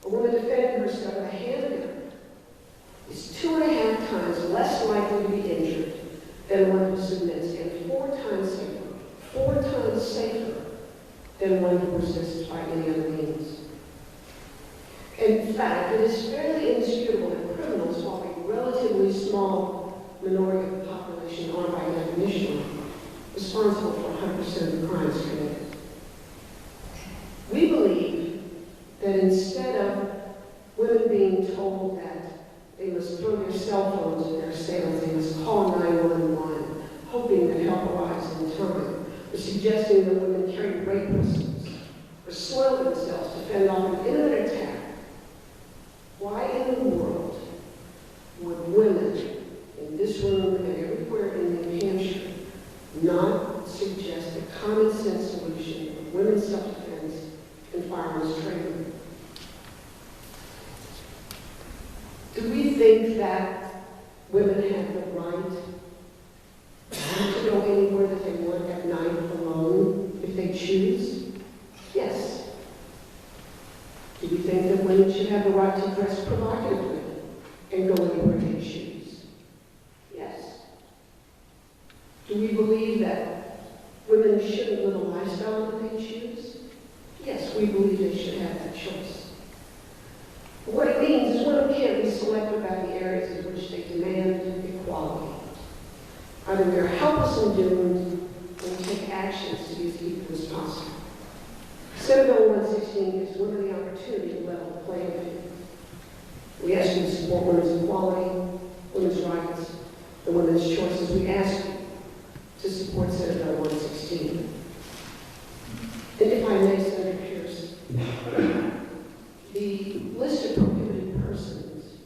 A woman defending herself with a handgun is 2.5 times less likely to be injured than one who submits, and 4 times safer than one who resists by any other means. In fact, it is fairly indisputable that criminals, while a relatively small minority of the population, are by definition responsible for 100% of the crimes committed. We believe that instead of women being told that they must throw their cell phones at their assailants, they must call 911, hoping that help arrives in time, or suggesting that women carry rape pistols, or soil themselves to fend off an imminent attack, why in the world would women in this room and everywhere in New Hampshire not suggest a common sense solution of women's self-defense and firearms training? Do we think that women have the right to go anywhere that they want at night alone if they choose? Yes. Do we think that women should have the right to dress provocatively and go anywhere they choose? Yes. Do we believe that women shouldn't live a lifestyle that they choose? Yes, we believe they should have that choice. But what it means is women can't be selective about the areas in which they demand equality. Either they're helpless and doomed, or we take actions to be as equal as possible. Senate Bill 116 gives women the opportunity to level the playing field. We ask you to support women's equality, women's rights, and women's choices. We ask you to support Senate Bill 116. And if I may, Senator Pierce, the list of prohibited persons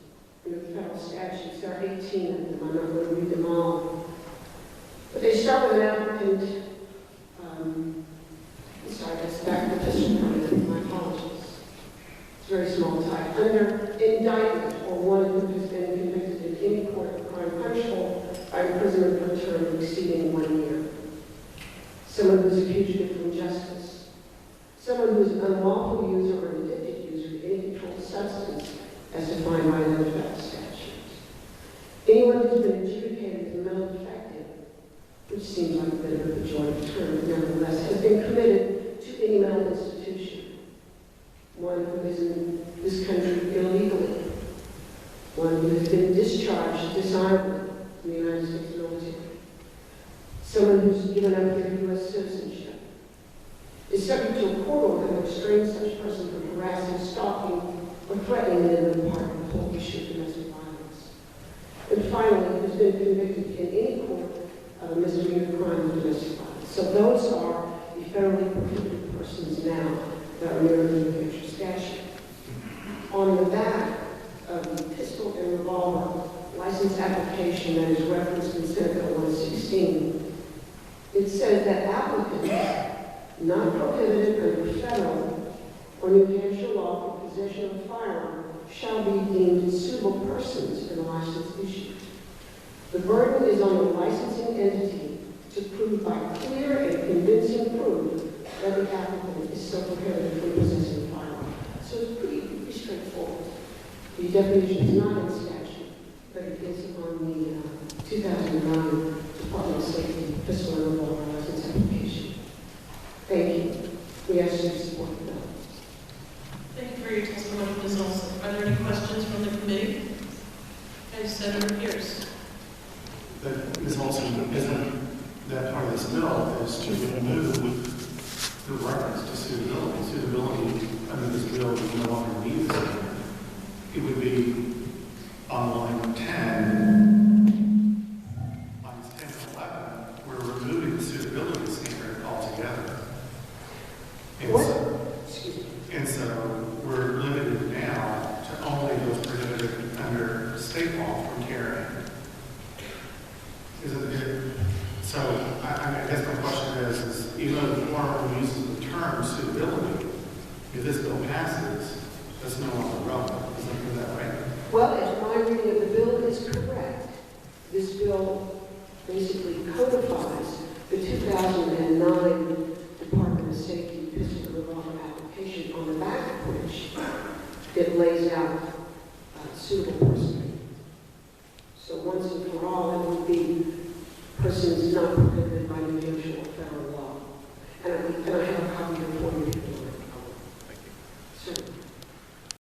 in the federal statutes, there are 18 of them. I'm not going to read them all. But they start with an applicant. Sorry, that's back to the district court. My apologies. It's very small type. Under indictment, or one who has been convicted in any court of crime punishable by imprisonment for a term exceeding 1 year. Someone who is a fugitive from justice. Someone who is an unlawful user or an addicted user of any controlled substance as defined by another federal statute. Anyone who has been adjudicated as mental defective, which seems like a bit of a pejorative term, but nevertheless, has been committed to any mental institution. One who is in this country illegally. One who has been discharged dishonorably from the United States military. Someone who's given up their U.S. citizenship. Is subject to a court order that restrains such person from harassing, stalking, or threatening an intimate partner with the whole issue of domestic violence. And finally, has been convicted in any court of a misdemeanor crime of domestic violence. So those are the federally prohibited persons now that are mirrored in the New Hampshire statute. On the back of the pistol and revolver license application that is referenced in Senate Bill 116, it says that applicants not prohibited under federal or New Hampshire law for possession of a firearm shall be deemed suitable persons in the license issued. The burden is on the licensing entity to prove by clear and convincing proof that the applicant is so prohibited from possessing a firearm. So it's pretty straightforward. The definition is not in statute, but it is on the 2009 Department of Safety pistol and revolver license application. Thank you. We ask you to support the bill. Thank you for your testimony, Ms. Olsen. Are there any questions from the committee? Okay, Senator Pierce. But Ms. Olsen, isn't that part of this bill is to remove the reference to suitability? Suitability under this bill would no longer be the same. It would be on line 10, lines 10 and 11, we're removing the suitability standard altogether. And so we're limited now to only those prohibited under state law from carrying. Isn't it? So I guess my question is even though the form uses the term suitability, if this bill passes, that's no longer relevant. Isn't that right? Well, if my reading of the bill is correct, this bill basically codifies the 2009 Department of Safety pistol and revolver application, on the back of which it lays out suitable person. So once and for all, it would be persons not prohibited by New Hampshire or federal law. And I